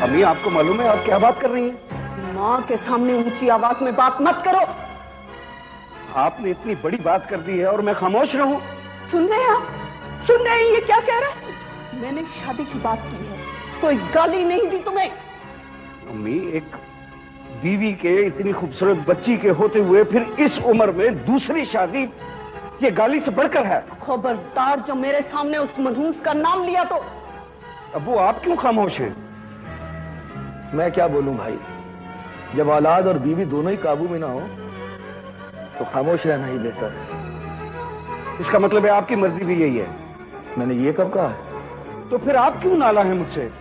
अम्मी, आपको मालूम है आप क्या बात कर रही हैं? माँ के सामने ऊंची आवाज में बात मत करो। आपने इतनी बड़ी बात कर दी है और मैं खामोश रहूं? सुन रहे हैं आप? सुन रहे हैं ये क्या कह रहा है? मैंने शादी की बात की है, कोई गाली नहीं दी तुम्हें। अम्मी, एक बीवी के इतनी खूबसूरत बच्ची के होते हुए फिर इस उम्र में दूसरी शादी, ये गाली से बढ़कर है। खबरदार जो मेरे सामने उस मनहूस का नाम लिया तो। अब वो आप क्यों खामोश हैं? मैं क्या बोलूं भाई, जब औलाद और बीवी दोनों ही काबू में ना हो तो खामोश रहना ही बेहतर है। इसका मतलब है आपकी मर्जी भी यही है? मैंने ये कब कहा है? तो फिर आप क्यों नाला है मुझसे?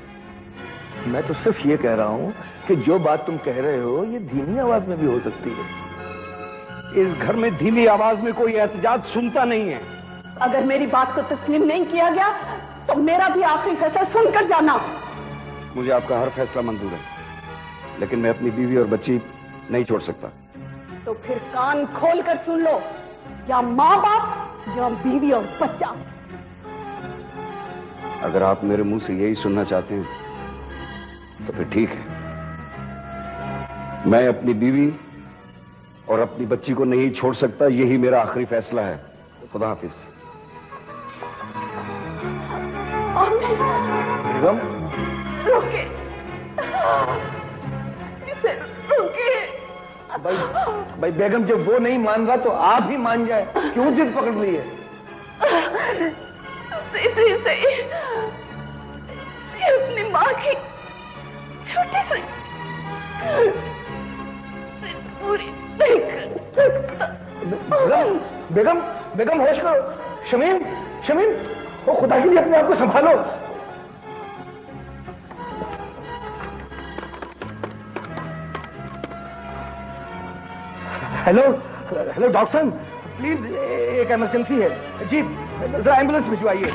मैं तो सिर्फ ये कह रहा हूं कि जो बात तुम कह रहे हो ये धीमी आवाज में भी हो सकती है। इस घर में धीमी आवाज में कोई एहतजाज सुनता नहीं है। अगर मेरी बात को तस्लीम नहीं किया गया तो मेरा भी आखिरी फैसला सुनकर जाना। मुझे आपका हर फैसला मंजूर है, लेकिन मैं अपनी बीवी और बच्ची नहीं छोड़ सकता। तो फिर कान खोल कर सुन लो, या माँ बाप या बीवी और बच्चा। अगर आप मेरे मुंह से यही सुनना चाहते हैं तो फिर ठीक है। मैं अपनी बीवी और अपनी बच्ची को नहीं छोड़ सकता, यही मेरा आखिरी फैसला है। खुदा हाफिज। बेगम, रुके, इसे रुके। भाई बेगम, जब वो नहीं मान रहा तो आप ही मान जाए, क्यों जिद पकड़ ली है? सही अपनी माँ की छोटी सी पूरी नहीं कर सकता। बेगम, बेगम होश करो। शमीम, शमीम, वो खुदा के लिए अपने आप को संभालो। हेलो हेलो डॉक्टर साहब, प्लीज एक इमरजेंसी है जी, जरा एम्बुलेंस भिजवाइए।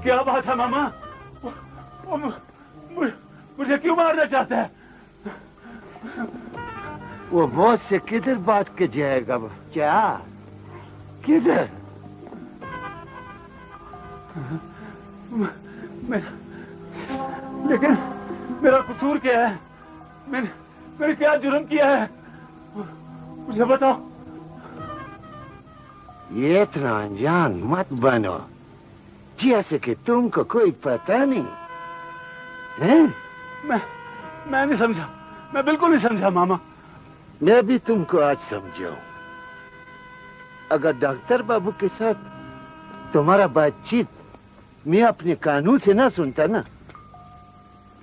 क्या बात है मामा? मुझे क्यों मारना चाहता है? वो मौत से किधर बात के जाएगा बच्चा? किधर? लेकिन मेरा कसूर क्या है? मैंने क्या जुर्म किया है? मुझे बताओ। ये इतना अनजान मत बनो जैसे कि तुमको कोई पता नहीं है। मैं नहीं समझा, मैं बिल्कुल नहीं समझा मामा। मैं भी तुमको आज समझाऊं। अगर डॉक्टर बाबू के साथ तुम्हारा बातचीत मैं अपने कानून से ना सुनता ना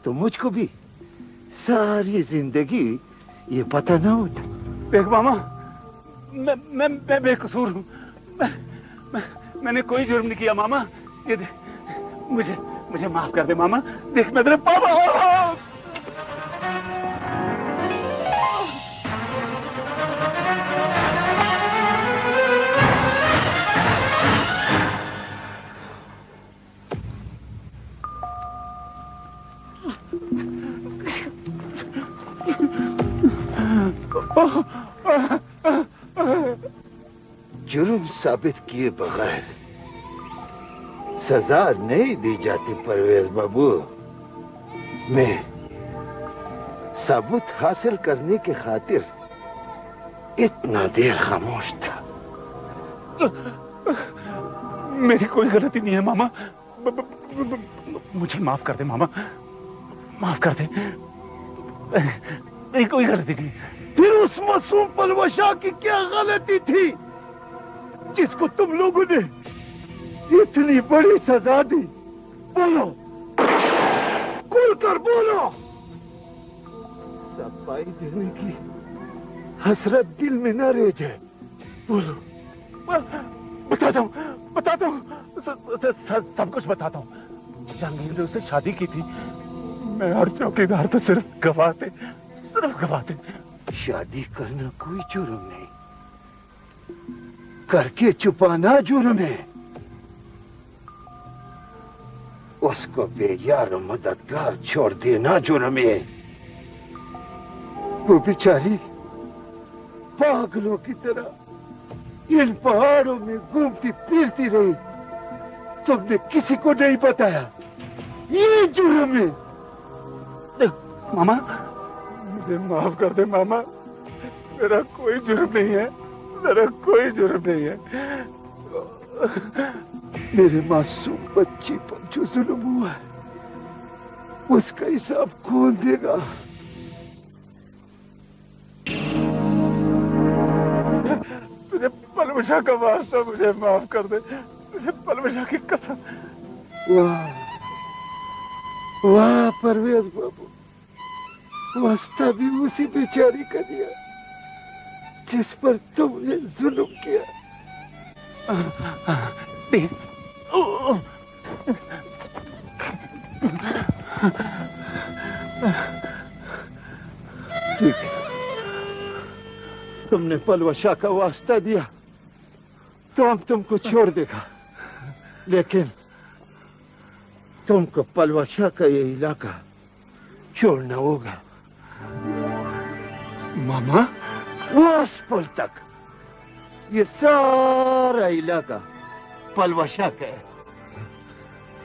तो मुझको भी सारी जिंदगी ये पता ना होता। देख मामा, मैं बेकसूर हूँ। मैंने कोई जुर्म नहीं किया मामा। ये मुझे माफ कर दे मामा। देख मैं तेरे पापा। जुर्म साबित किए बगैर सजा नहीं दी जाती परवेज बाबू। मैं सबूत हासिल करने के खातिर इतना देर खामोश था। मेरी कोई गलती नहीं है मामा। मुझे माफ कर दे मामा, माफ कर दे। मेरी कोई गलती नहीं। फिर उस मासूम पलवशा की क्या गलती थी जिसको तुम लोगों ने इतनी बड़ी सजा दी? बोलो, खुलकर बोलो। सफाई देने की हसरत दिल में न रह जाए। बोलो। बताता हूँ सब कुछ बताता हूँ। जहांगीर ने उससे शादी की थी। मैं और चौकीदार तो सिर्फ गवाह थे। शादी करना कोई जुर्म नहीं, करके छुपाना जुर्म है। उसको बेयार और मददगार छोड़ देना जुर्म है। वो बेचारी पागलों की तरह इन पहाड़ों में घूमती फिरती रही। तुमने किसी को नहीं बताया। ये जुर्म है। मामा, मुझे माफ कर दे मामा। मेरा कोई जुर्म नहीं है। मेरे मासूम बच्ची पर जो जुल्म हुआ है उसका हिसाब कौन देगा? तुझे पलवशा का वास्ता मुझे माफ कर दे। तुझे पलवशा की कसम। वाह परवेज बाबू, वास्ता भी उसी बेचारी का दिया जिस पर तुमने जुल्म किया। ठीक है, तुमने पलवशा का वास्ता दिया तो हम तुमको छोड़ देगा, लेकिन तुमको पलवशा का ये इलाका छोड़ना होगा। मामा, उस पल तक ये सारा इलाका पलवशा का है।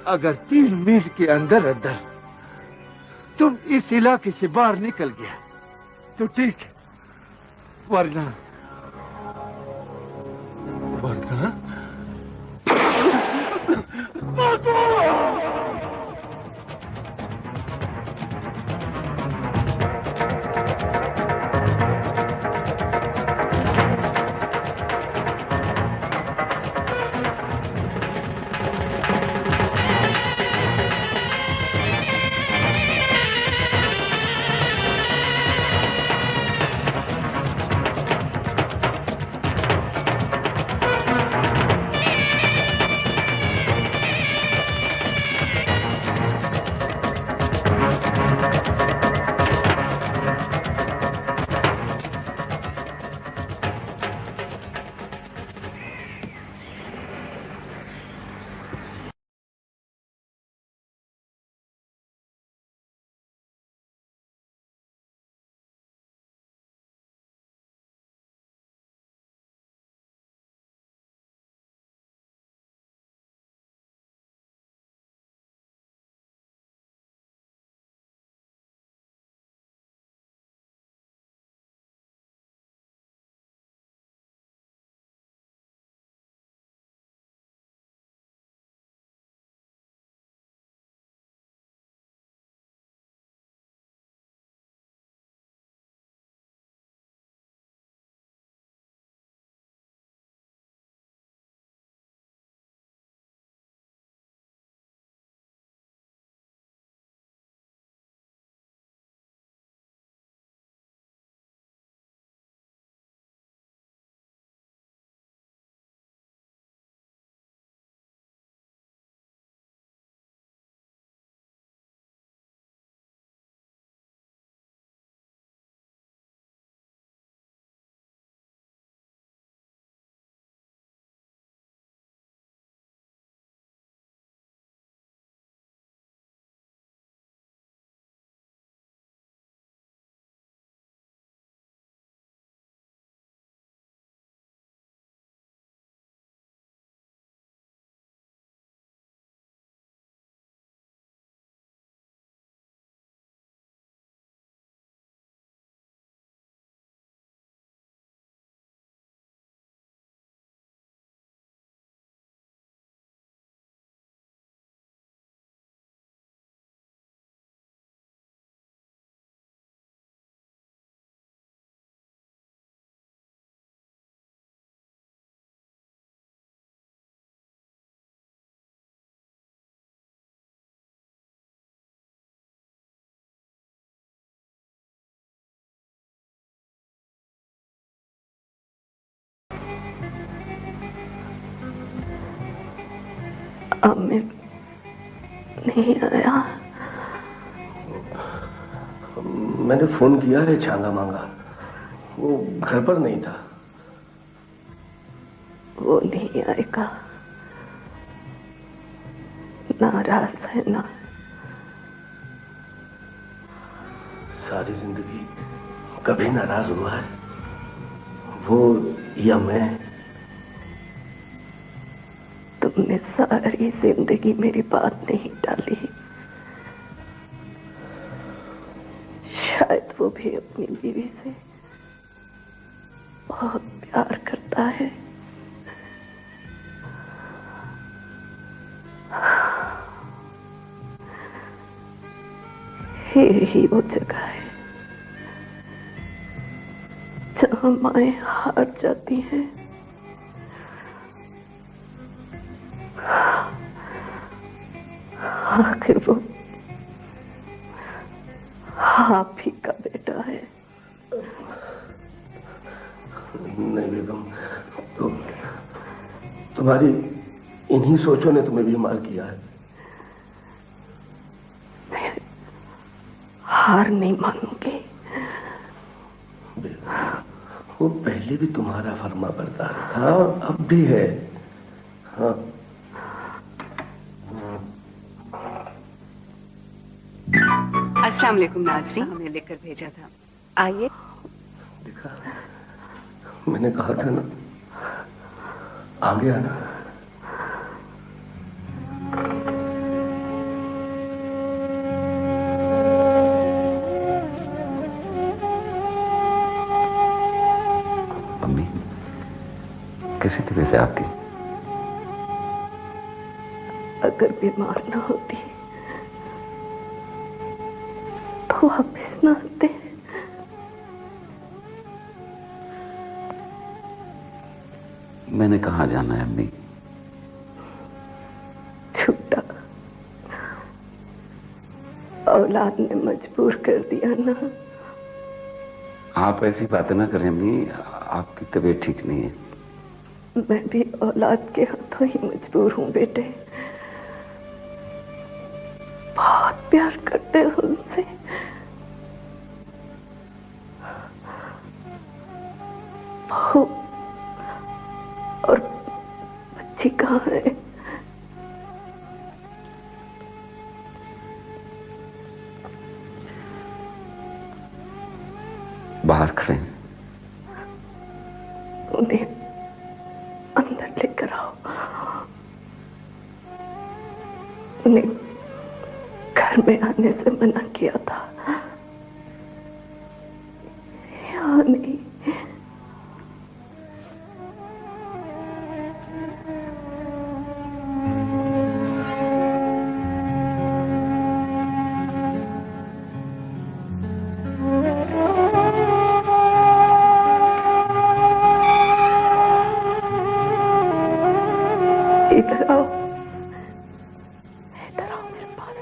अगर 3 मील के अंदर अंदर तुम इस इलाके से बाहर निकल गया तो ठीक है, वरना आमिर नहीं आया। मैंने फोन किया है छांगा मांगा, वो घर पर नहीं था। वो नहीं आएगा, नाराज है ना। सारी जिंदगी कभी नाराज हुआ है वो या मैं? तुमने सारी जिंदगी मेरी बात नहीं टाली। शायद वो भी अपनी बीवी से बहुत प्यार करता है। यही वो जगह है जहां माएं हार जाती हैं। आखिर वो आप ही का बेटा है। नहीं बेगम, तो तुम्हारी इन्हीं सोचों ने तुम्हें बीमार किया है। हार नहीं मानूंगी। वो पहले भी तुम्हारा फर्मा बरदार था, अब भी है। हाँ, अस्सलाम वालेकुम नाज़रीन, हमें लेकर भेजा था, आइए। देखा, मैंने कहा था ना, आ गया ना। अम्मी, कैसी तबीयत है आपकी? अगर बीमार ना होती तो वापिस ना आते। मैंने कहाँ जाना है अम्मी? छूटा, औलाद ने मजबूर कर दिया ना। आप ऐसी बातें ना करें अम्मी, आपकी तबीयत ठीक नहीं है। मैं भी औलाद के हाथों ही मजबूर हूं बेटे। बहुत प्यार करते हो उनसे। बहू और बच्ची कहाँ है? बाहर खड़े हैं। उन्हें अंदर लेकर आओ। उन्हें घर में आने से मना किया था, या नहीं? इधर आओ, इधर आओ मेरे पास।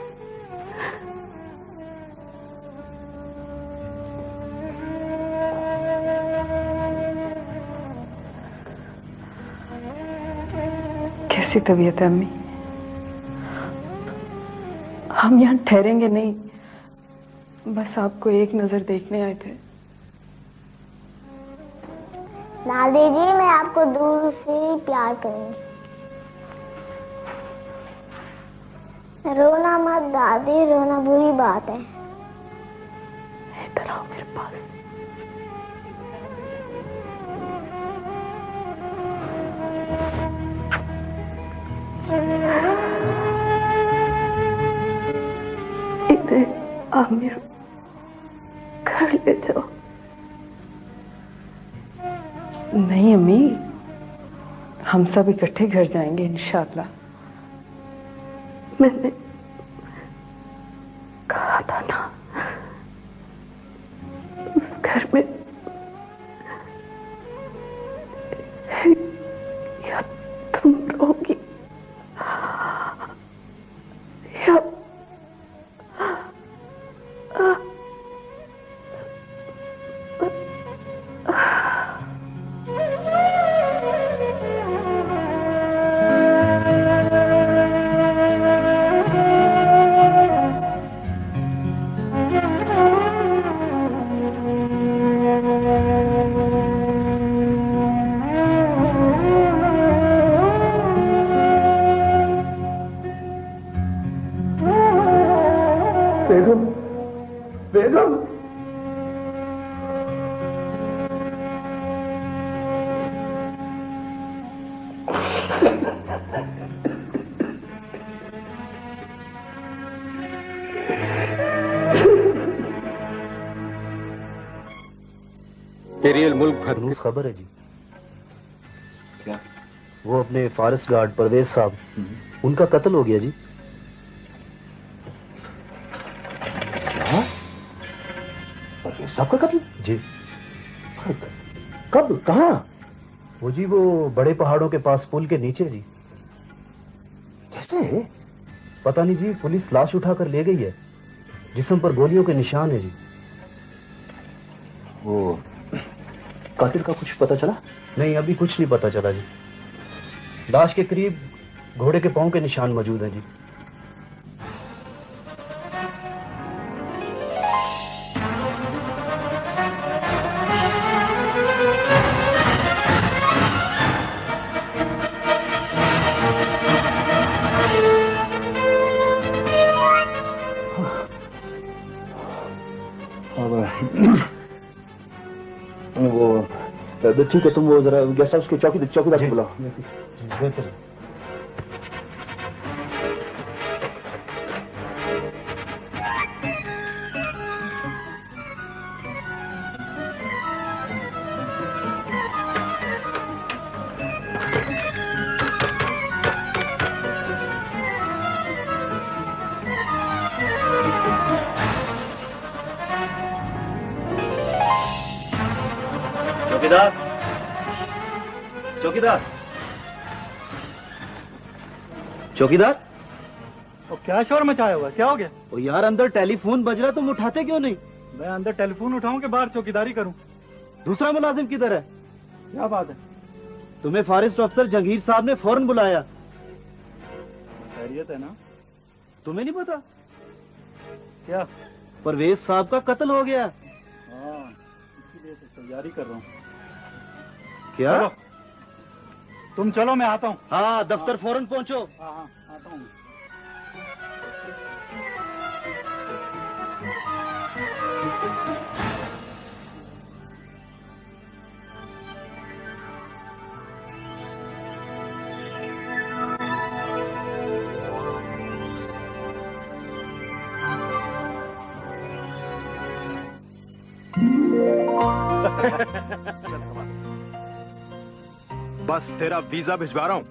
कैसी तबीयत है अम्मी? हम यहाँ ठहरेंगे नहीं, बस आपको एक नजर देखने आए थे। दादी जी, मैं आपको दूर से ही प्यार करूंगी। रोना मत दादी, रोना बुरी बात है। इधर आओ मेरे पास। इन्हें आमिर घर ले जाओ। नहीं अम्मी, हम सब इकट्ठे घर जाएंगे इंशाअल्लाह। मैंने कहा था ना, उस घर में या तुम रहोगी या बेगम, बेगम। एरियल मुल्क भर न्यूज़ खबर है जी। क्या? वो अपने फॉरेस्ट गार्ड परवेज साहब, उनका कत्ल हो गया जी। क्या? परवेज साहब का कत्ल? जी। कब? कहाँ? वो जी वो बड़े पहाड़ों के पास पुल के नीचे जी। कैसे? पता नहीं जी, पुलिस लाश उठाकर ले गई है। जिस्म पर गोलियों के निशान है जी। वो कातिल का कुछ पता चला? नहीं, अभी कुछ नहीं पता चला जी। लाश के करीब घोड़े के पांव के निशान मौजूद हैं जी। वो ठीक है, तुम वो जरा गेस्ट हाउस के चौकीदार को बुलाओ। बेहतर। चौकीदार, चौकीदार, चौकीदार। तो क्या शोर मचाया हुआ, क्या हो गया? ओ यार, अंदर टेलीफोन बज रहा, तुम उठाते क्यों नहीं? मैं अंदर टेलीफोन उठाऊं कि बाहर चौकीदारी करूं? दूसरा मुलाजिम किधर है? क्या बात है? तुम्हें फॉरेस्ट ऑफिसर जंगीर साहब ने फौरन बुलाया। खैरियत है ना? तुम्हें नहीं पता? क्या? परवेज साहब का कत्ल हो गया। हाँ, इसीलिए तो तैयारी कर रहा हूँ। क्या? चलो, तुम चलो, मैं आता हूँ। हाँ, दफ्तर फौरन पहुंचो। हाँ हाँ, आता हूँ। बस तेरा वीजा भिजवा रहा हूं।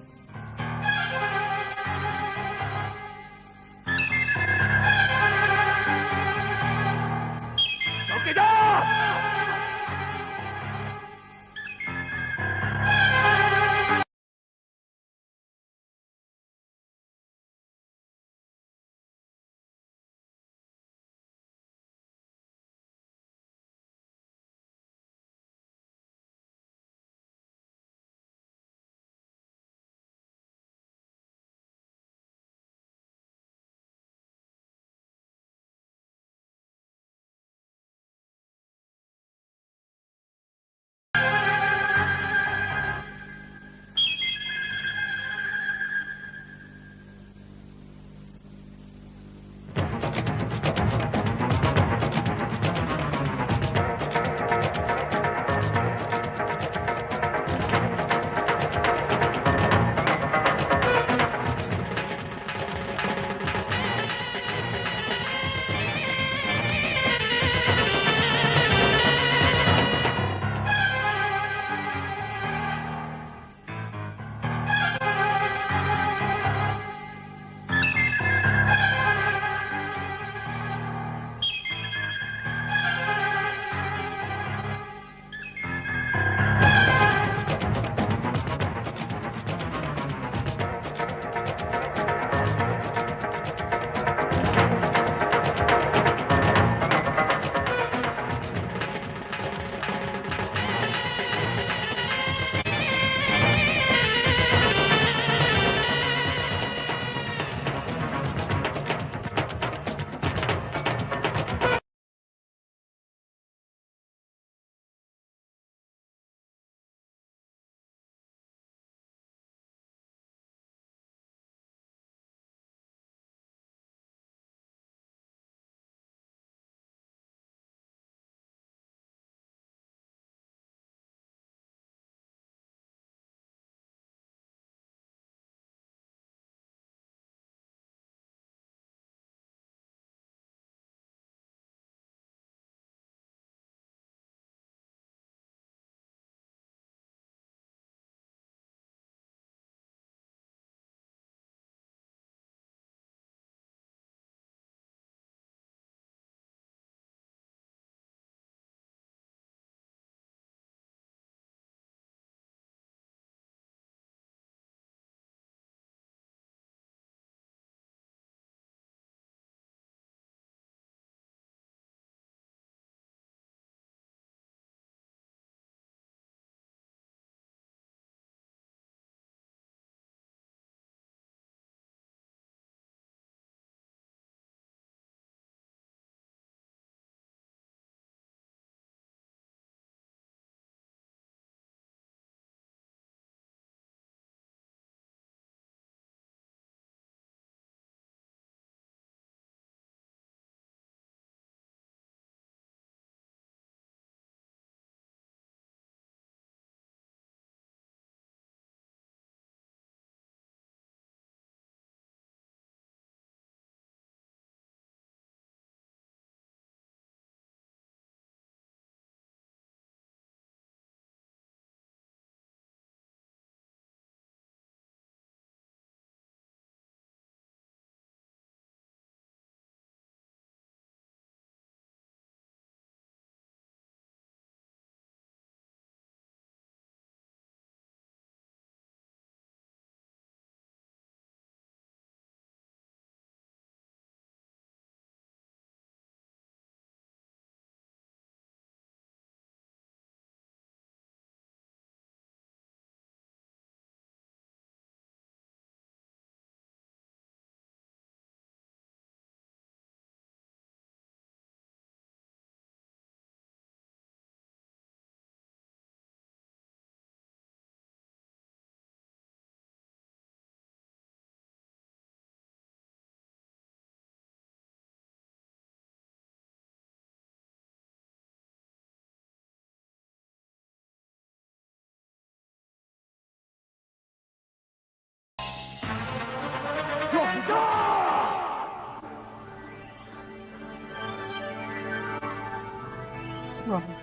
मामा,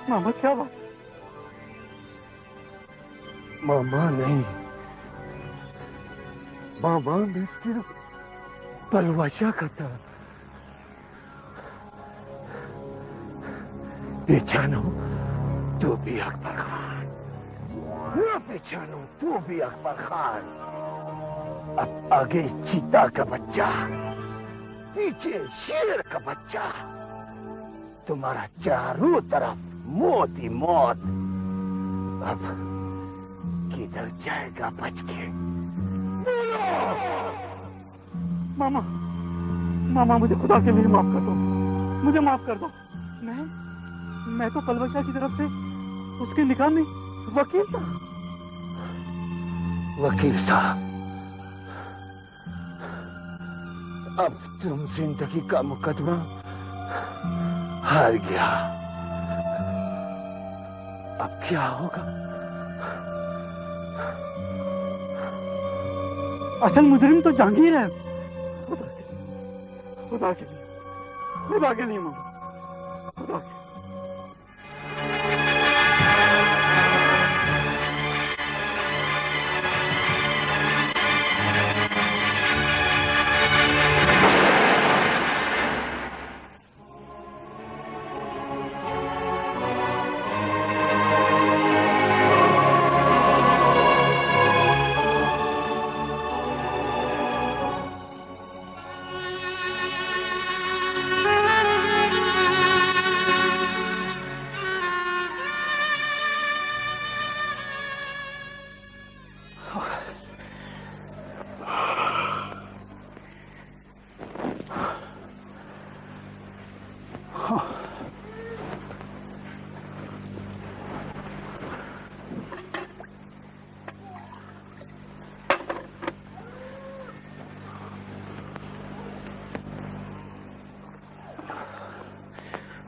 मामा क्या बात? मामा नहीं, मामा मैं सिर्फ पलवाशा का था। पहचानो तू भी अकबर खान, मैं पहचानू तू भी अकबर खान। अब आगे चीता का बच्चा, पीछे शेर का बच्चा, तुम्हारा चारों तरफ मौत ही मौत। अब किधर जाएगा बच के? मामा, मामा मुझे खुदा के लिए माफ कर दो, मुझे माफ कर दो। मैं तो पलवशा की तरफ से उसके निकाह में वकील था। वकील साहब, अब तुम जिंदगी का मुकदमा हार गया। अब क्या होगा? असल मुजरिम तो जहांगीर है। खुदा के लिए, खुदा के लिए मामा, खुदा के।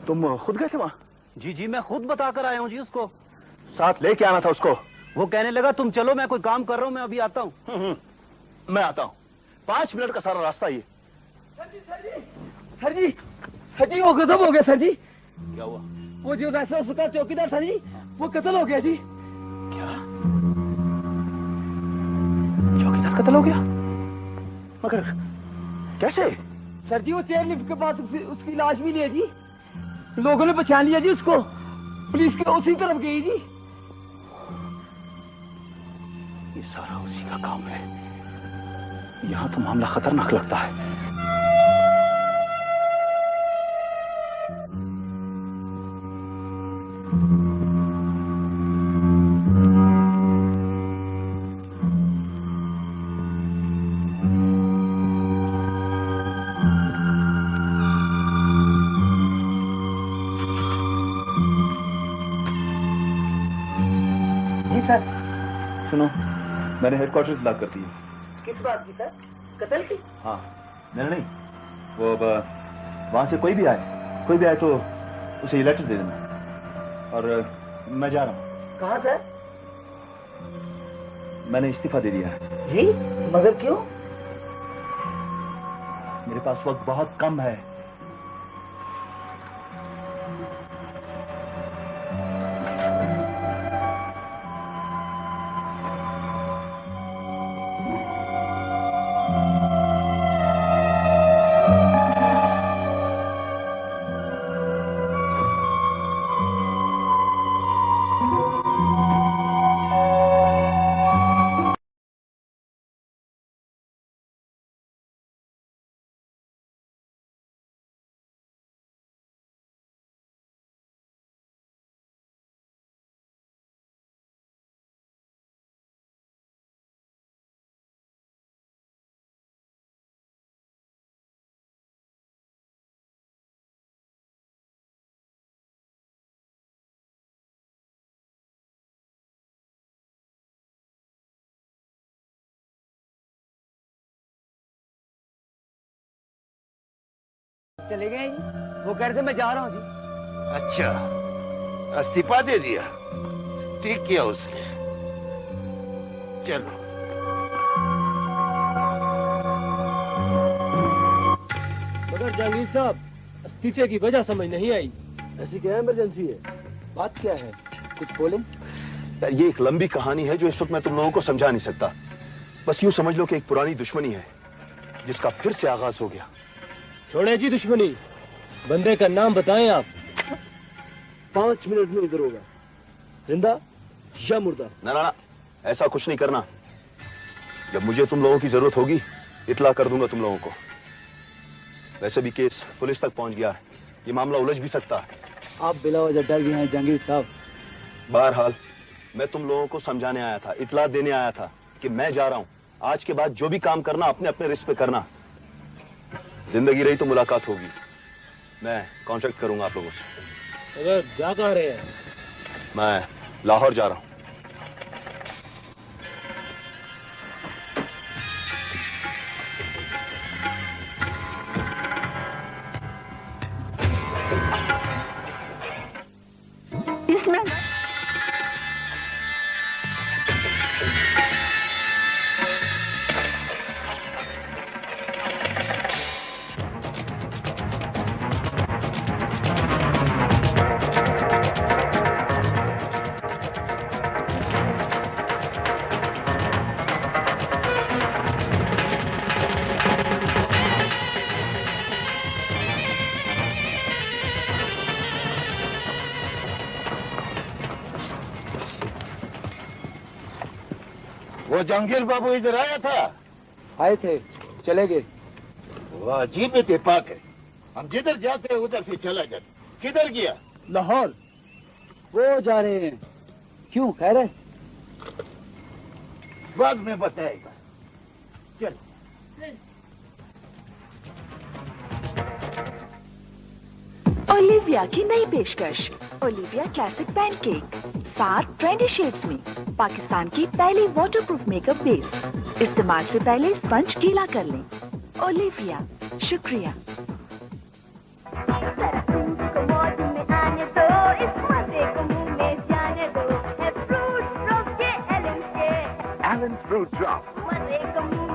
तुम खुद गए थे वहां? जी जी, मैं खुद बता कर आया हूँ जी उसको। साथ लेके आना था उसको। वो कहने लगा तुम चलो, मैं कोई काम कर रहा हूँ, मैं अभी आता हूँ। मैं आता हूँ, 5 मिनट का सारा रास्ता ये। सर जी वो खत्म हो गया सर जी। क्या हुआ? वो जो वैसा उसका चौकीदार था जी, वो कत्ल हो गया जी। क्या? चौकीदार कत्ल हो गया? मगर कैसे? सर जी वो चेयर लिफ्ट के पास उसकी लाश भी है जी। लोगों ने पहचान लिया जी उसको, पुलिस के उसी तरफ गई जी। ये सारा उसी का काम है। यहां तो मामला खतरनाक लगता है। सर सुनो, मैंने हेडक्वार्टर इत्तला कर दी है। किस बात की सर? कत्ल की? हाँ, नहीं, वो अब वहां से कोई भी आए तो उसे ये लेटर दे देना। और मैं जा रहा हूँ। कहाँ सर? मैंने इस्तीफा दे दिया है। जी, मगर क्यों? मेरे पास वक्त बहुत कम है। चले गए जी, वो कह रहे थे मैं जा रहा हूँ जी। अच्छा, इस्तीफा दे दिया? ठीक किया उसने। चलो। मगर जहांगीर साहब, इस्तीफे की वजह समझ नहीं आई। ऐसी क्या इमरजेंसी है? बात क्या है? कुछ बोले? यार ये एक लंबी कहानी है जो इस वक्त मैं तुम लोगों को समझा नहीं सकता। बस यूं समझ लो कि एक पुरानी दुश्मनी है जिसका फिर से आगाज हो गया। छोड़े जी दुश्मनी, बंदे का नाम बताएं आप। 5 मिनट में इधर होगा, जिंदा या मुर्दा। ना ना ना, ऐसा कुछ नहीं करना। जब मुझे तुम लोगों की जरूरत होगी इतला कर दूंगा तुम लोगों को। वैसे भी केस पुलिस तक पहुंच गया है, ये मामला उलझ भी सकता है। आप बिला वजह डर गए हैं जहांगीर साहब। बहरहाल मैं तुम लोगों को समझाने आया था, इतला देने आया था कि मैं जा रहा हूं। आज के बाद जो भी काम करना अपने अपने रिस्क पे करना। जिंदगी रही तो मुलाकात होगी, मैं कांटेक्ट करूंगा आप लोगों से। अगर जा कहाँ रहे हैं? मैं लाहौर जा रहा हूं। इसमें वो जहांगीर बाबू इधर आया था? आए थे, चले गए। वो अजीब इत्तेफाक है, हम जिधर जाते हैं उधर से चला जाता। किधर गया? लाहौर। वो जा रहे हैं। क्यों, खैर है? बाद में बताएगा। चल। ओलिविया की नई पेशकश, Olivia classic pancake, 7 trendy shades में। पाकिस्तान की पहली वाटरप्रूफ मेकअप बेस। इस्तेमाल से पहले स्पंज गीला कर लें। ओलिविया, शुक्रिया। Allen's Fruit Drop.